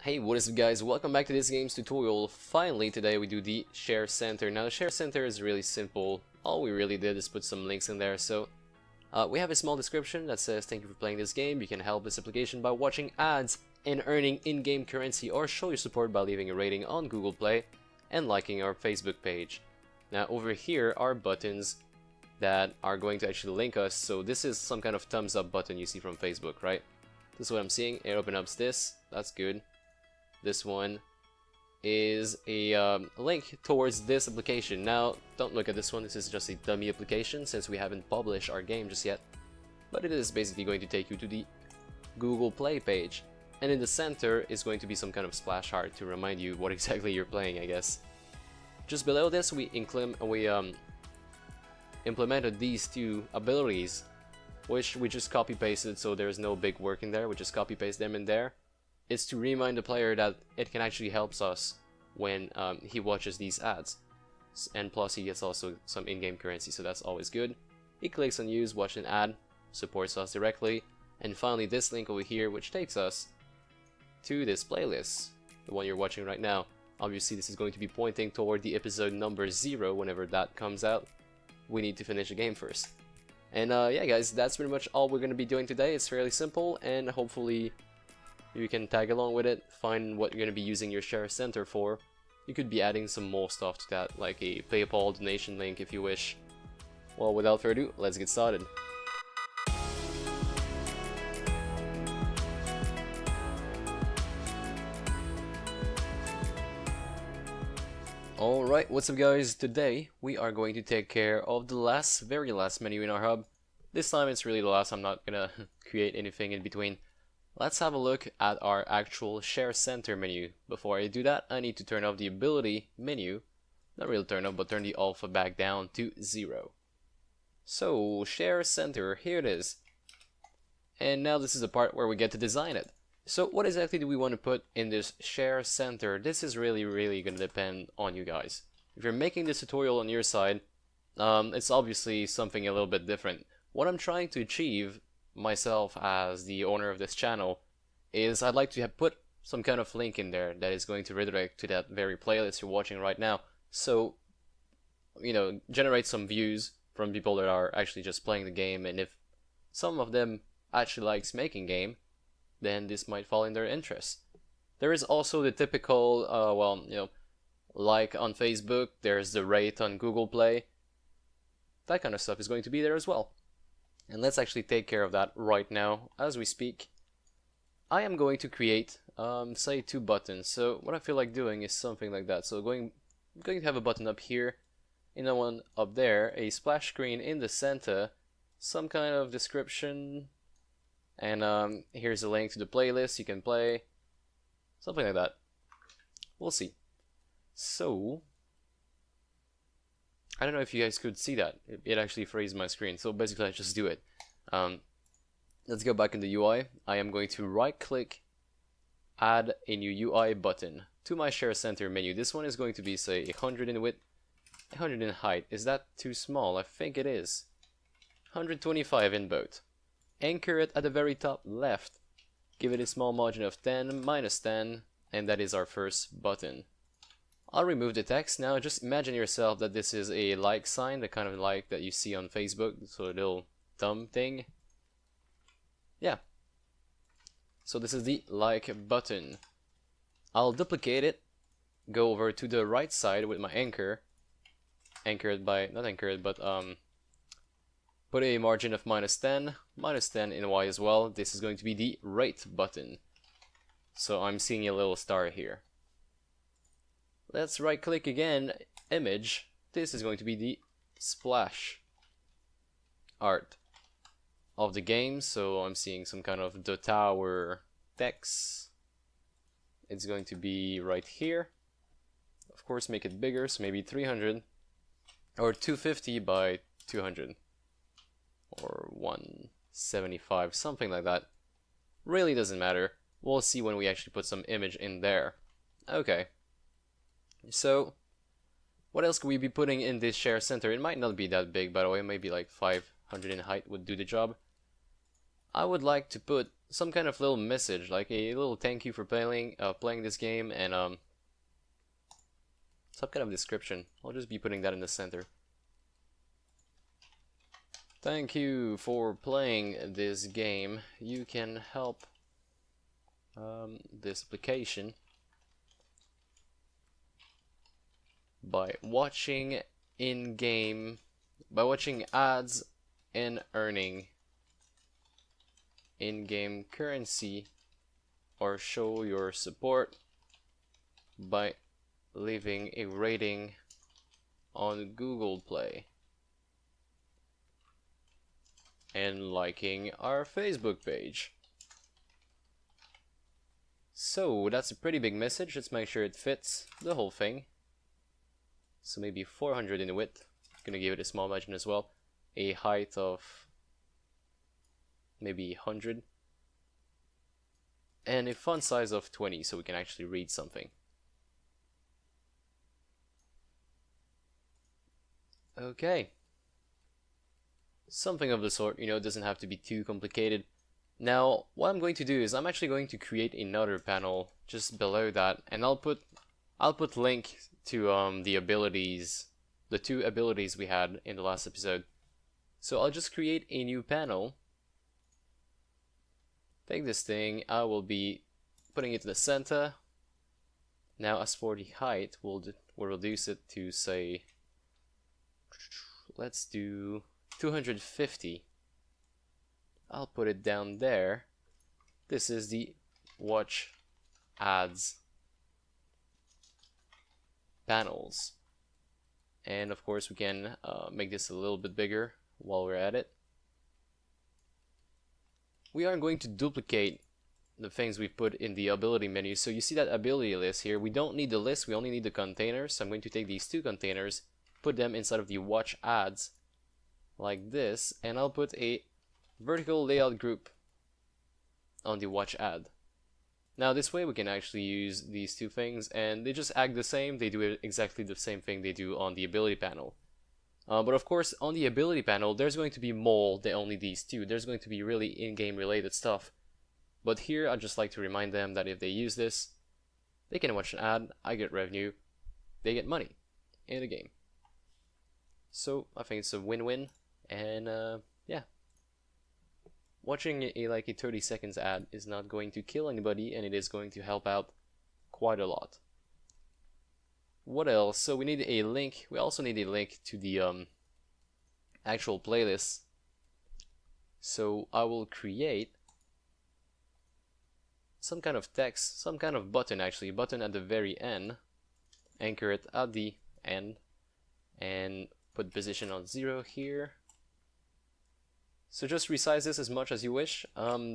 Hey, what is up guys? Welcome back to this game's tutorial. Finally, today we do the share center. Now the share center is really simple. All we really did is put some links in there. So we have a small description that says thank you for playing this game. You can help this application by watching ads and earning in-game currency, or show your support by leaving a rating on Google Play and liking our Facebook page. Now over here are buttons that are going to actually link us. So this is some kind of thumbs up button you see from Facebook, right? This is what I'm seeing. It opens up this. That's good. This one is a link towards this application. Now, don't look at this one. This is just a dummy application since we haven't published our game just yet. But it is basically going to take you to the Google Play page. And in the center is going to be some kind of splash art to remind you what exactly you're playing, I guess. Just below this, we implemented these two abilities, which we just copy-pasted, so there's no big work in there. We just copy-paste them in there. It's to remind the player that it can actually help us when he watches these ads. And plus he gets also some in-game currency, so that's always good. He clicks on use, watch an ad, supports us directly. And finally this link over here, which takes us to this playlist, the one you're watching right now. Obviously this is going to be pointing toward the episode number 0 whenever that comes out. We need to finish the game first. And yeah guys, that's pretty much all we're going to be doing today. It's fairly simple, and hopefully you can tag along with it, find what you're going to be using your share center for. You could be adding some more stuff to that, like a PayPal donation link if you wish. Well, without further ado, let's get started. Alright, what's up guys? Today we are going to take care of the very last menu in our hub. This time it's really the last. I'm not gonna create anything in between. Let's have a look at our actual share center menu. Before I do that, I need to turn off the ability menu. Not really turn off, but turn the alpha back down to 0. So, share center, here it is. And now this is the part where we get to design it. So what exactly do we want to put in this share center? This is really going to depend on you guys. If you're making this tutorial on your side, it's obviously something a little bit different. What I'm trying to achieve myself as the owner of this channel is I'd like to have put some kind of link in there that is going to redirect to that very playlist you're watching right now. So, you know, generate some views from people that are actually just playing the game, and if some of them actually likes making game, then this might fall in their interest. There is also the typical, well, you know, like on Facebook, there's the rate on Google Play. That kind of stuff is going to be there as well. And let's actually take care of that right now as we speak. I am going to create, say, 2 buttons. So what I feel like doing is something like that. So I'm going to have a button up here, and one up there, a splash screen in the center, some kind of description, and here's a link to the playlist you can play, something like that. We'll see. So I don't know if you guys could see that. It actually froze my screen. So basically I just do it. Let's go back in the UI. I am going to right click, add a new UI button to my share center menu. This one is going to be, say, 100 in width, 100 in height. Is that too small? I think it is. 125 in both. Anchor it at the very top left. Give it a small margin of 10, -10, and that is our first button. I'll remove the text. Now just imagine yourself that this is a like sign, the kind of like that you see on Facebook, so a little thumb thing. Yeah. So this is the like button. I'll duplicate it, go over to the right side with my anchor, not anchored, but put a margin of -10, -10 in Y as well. This is going to be the rate button. So I'm seeing a little star here. Let's right click again, image. This is going to be the splash art of the game. So I'm seeing some kind of the tower text. It's going to be right here. Of course, make it bigger, so maybe 300 or 250 by 200 or 175, something like that. Really doesn't matter. We'll see when we actually put some image in there. Okay. So, what else could we be putting in this share center? It might not be that big, by the way. Maybe like 500 in height would do the job. I would like to put some kind of little message, like a little thank you for playing this game, and some kind of description. I'll just be putting that in the center. Thank you for playing this game. You can help this application by watching ads and earning in-game currency, or show your support by leaving a rating on Google Play and liking our Facebook page. So that's a pretty big message. Let's make sure it fits the whole thing. So maybe 400 in width. Gonna give it a small margin as well. A height of maybe 100. And a font size of 20 so we can actually read something. Okay. Something of the sort, you know, it doesn't have to be too complicated. Now, what I'm going to do is I'm actually going to create another panel just below that, and I'll put link to the abilities, the 2 abilities we had in the last episode. So I'll just create a new panel. Take this thing, I will be putting it to the center. Now as for the height, we'll reduce it to, say, let's do 250. I'll put it down there. This is the watch ads panels. And of course we can make this a little bit bigger while we're at it. We are going to duplicate the things we put in the ability menu. So you see that ability list here. We don't need the list, we only need the containers. So I'm going to take these 2 containers, put them inside of the watch ads like this, and I'll put a vertical layout group on the watch ad. Now this way we can actually use these 2 things, and they just act the same. They do exactly the same thing they do on the ability panel. But of course on the ability panel there's going to be more than only these 2. There's going to be really in-game related stuff. But here I'd just like to remind them that if they use this, they can watch an ad, I get revenue, they get money in the game. So I think it's a win-win, and yeah. Watching like a 30 seconds ad is not going to kill anybody, and it is going to help out quite a lot. What else? So we need a link. We also need a link to the actual playlist. So I will create some kind of text, some kind of button, actually, a button at the very end, anchor it at the end, and put position on 0 here. So just resize this as much as you wish.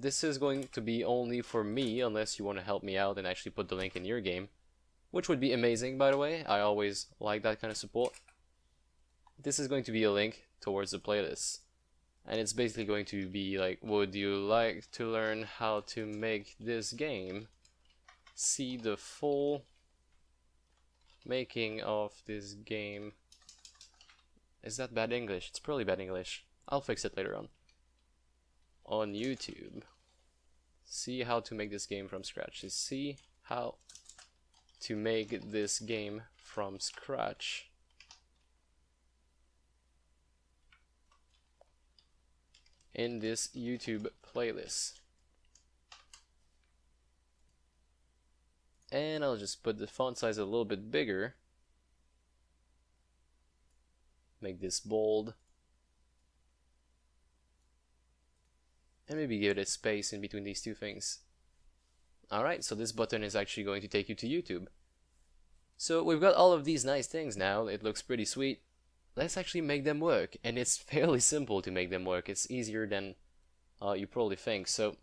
This is going to be only for me, unless you want to help me out and actually put the link in your game, which would be amazing, by the way. I always like that kind of support. This is going to be a link towards the playlist, and it's basically going to be like, would you like to learn how to make this game? See the full making of this game. Is that bad English? It's probably bad English. I'll fix it later on YouTube. See how to make this game from scratch. See how to make this game from scratch. In this YouTube playlist. And I'll just put the font size a little bit bigger. Make this bold. And maybe give it a space in between these 2 things. Alright, so this button is actually going to take you to YouTube. So we've got all of these nice things now. It looks pretty sweet. Let's actually make them work. And it's fairly simple to make them work. It's easier than you probably think. So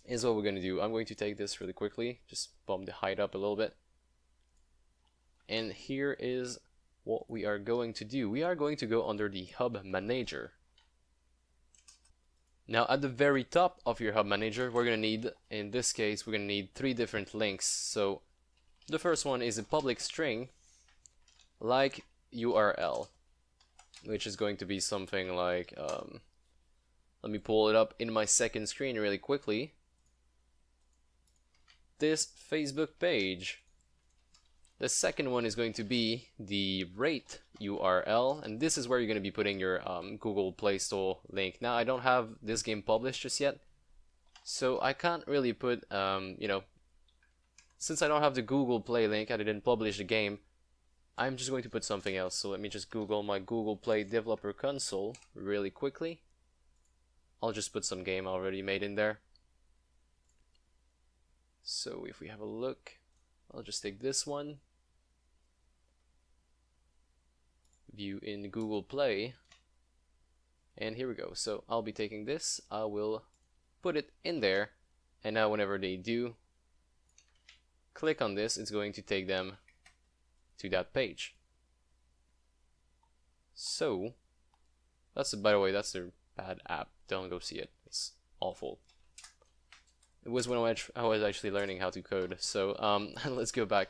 here's what we're going to do. I'm going to take this really quickly. Just bump the height up a little bit. And here is what we are going to do. We are going to go under the Hub Manager. Now at the very top of your Hub Manager, we're going to need, in this case, we're going to need 3 different links. So the first one is a public string, like URL, which is going to be something like, let me pull it up in my second screen really quickly. this Facebook page. The second one is going to be the rate URL, and this is where you're going to be putting your Google Play Store link. Now, I don't have this game published just yet, so I can't really put, you know, since I don't have the Google Play link, I didn't publish the game, I'm just going to put something else. So let me just Google my Google Play Developer Console really quickly. I'll just put some game already made in there. So if we have a look, I'll just take this one. View in Google Play. And here we go. So I'll be taking this, I will put it in there, and now whenever they do click on this, it's going to take them to that page. So that's, by the way, that's a bad app. Don't go see it. It's awful. It was when I was actually learning how to code. So let's go back.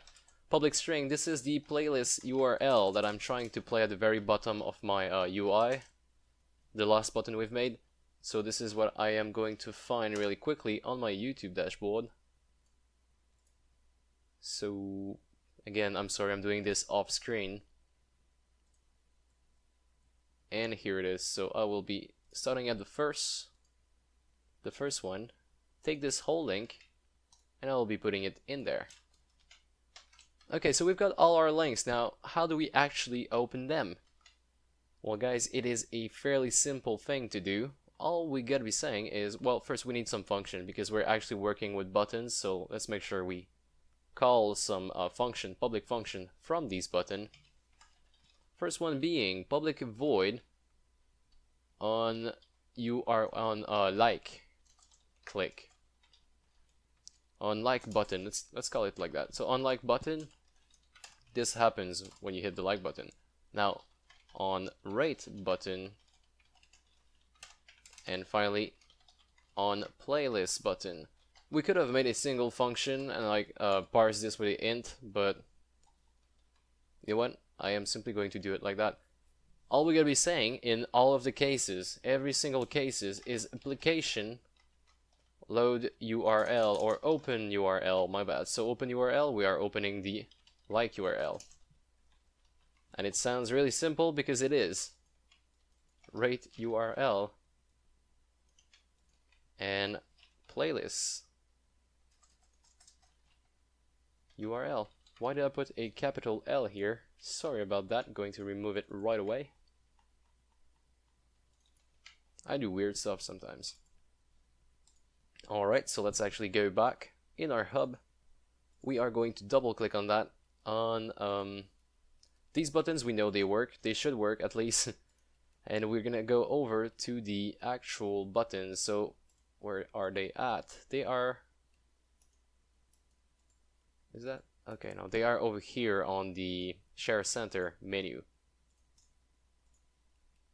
Public string. This is the playlist URL that I'm trying to play at the very bottom of my UI. The last button we've made. So this is what I am going to find really quickly on my YouTube dashboard. So again, I'm sorry, I'm doing this off screen. And here it is. So I will be starting at the first one. Take this whole link and I will be putting it in there. Okay, so we've got all our links. Now, how do we actually open them? Well, guys, it is a fairly simple thing to do. All we gotta be saying is, well, first we need some function because we're actually working with buttons, so let's make sure we call some function, public function from these button. First one being public void on like click. On like button, let's call it like that. So on like button, this happens when you hit the like button. Now on rate button, and finally on playlist button. We could have made a single function and like parse this with an int, but you know what? I am simply going to do it like that. All we're gonna be saying in all of the cases, every single cases, is application load URL or open URL, my bad. So open URL, we are opening the like URL. And it sounds really simple because it is. Rate URL and playlist URL. Why did I put a capital L here? Sorry about that, going to remove it right away. I do weird stuff sometimes. Alright, so let's actually go back in our hub. We are going to double click on that. On these buttons, we know they work. They should work at least. And we're gonna go over to the actual buttons. So where are they at? They are... Is that? Okay, no, they are over here on the Share Center menu.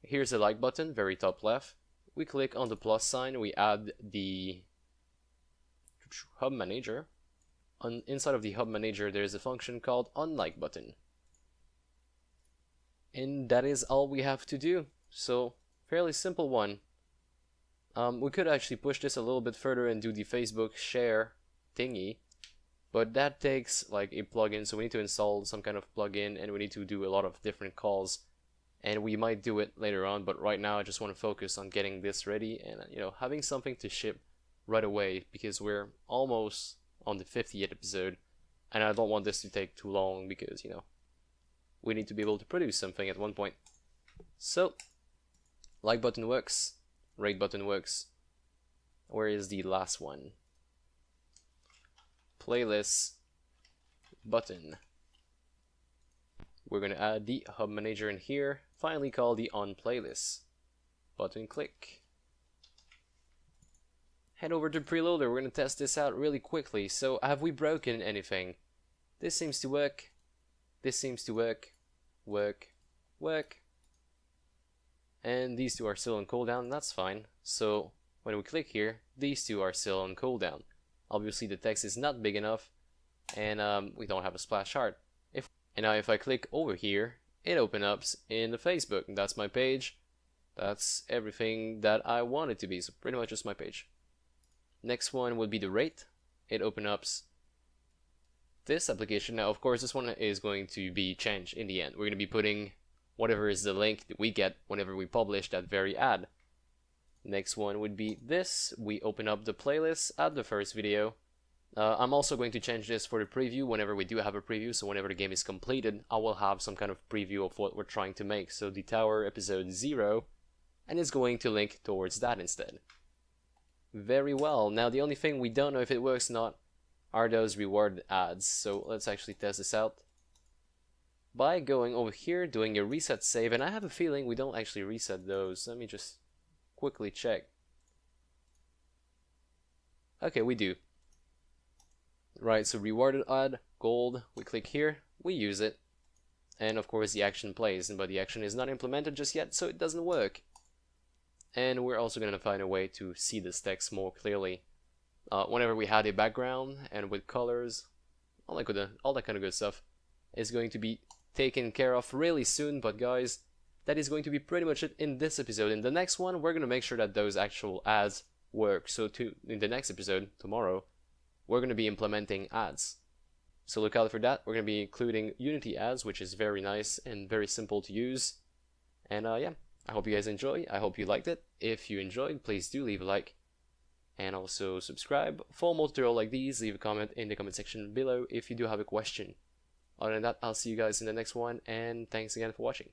Here's the like button, very top left. We click on the plus sign, we add the Hub Manager. Inside of the Hub Manager, there's a function called onLike button. And that is all we have to do. So, fairly simple one. We could actually push this a little bit further and do the Facebook share thingy. But that takes like a plugin, so we need to install some kind of plugin and we need to do a lot of different calls. And we might do it later on, but right now I just want to focus on getting this ready and, you know, having something to ship right away because we're almost on the 50th episode and I don't want this to take too long because, you know, we need to be able to produce something at one point. So, like button works, rate button works. Where is the last one? Playlist button. We're going to add the Hub Manager in here. Finally call the on playlist button, click. Head over to Preloader. We're going to test this out really quickly. So have we broken anything? This seems to work. This seems to work. Work. And these two are still on cooldown. That's fine. So when we click here, these two are still on cooldown. Obviously the text is not big enough and we don't have a splash art. And now if I click over here, it opens up in the Facebook. That's my page. That's everything that I want it to be. So pretty much just my page. Next one would be the rate. It opens up this application. Now, of course, this one is going to be changed in the end. We're going to be putting whatever is the link that we get whenever we publish that very ad. Next one would be this. We open up the playlist at the first video. I'm also going to change this for the preview whenever we do have a preview, so whenever the game is completed, I will have some kind of preview of what we're trying to make. So the tower episode 0, and it's going to link towards that instead. Very well. Now the only thing we don't know if it works or not are those reward ads. So let's actually test this out by going over here, doing a reset save, and I have a feeling we don't actually reset those. Let me just quickly check. Okay, we do. Right, so rewarded ad, gold, we click here, we use it, and of course the action plays, but the action is not implemented just yet, so it doesn't work. And we're also going to find a way to see this text more clearly. Whenever we had a background and with colors, all that kind of good stuff is going to be taken care of really soon. But guys, that is going to be pretty much it in this episode. In the next one, we're going to make sure that those actual ads work. So in the next episode, tomorrow, we're going to be implementing ads. So look out for that. We're going to be including Unity ads, which is very nice and very simple to use. And yeah, I hope you guys enjoy. I hope you liked it. If you enjoyed, please do leave a like. And also subscribe. For more tutorials like these, leave a comment in the comment section below if you do have a question. Other than that, I'll see you guys in the next one, and thanks again for watching.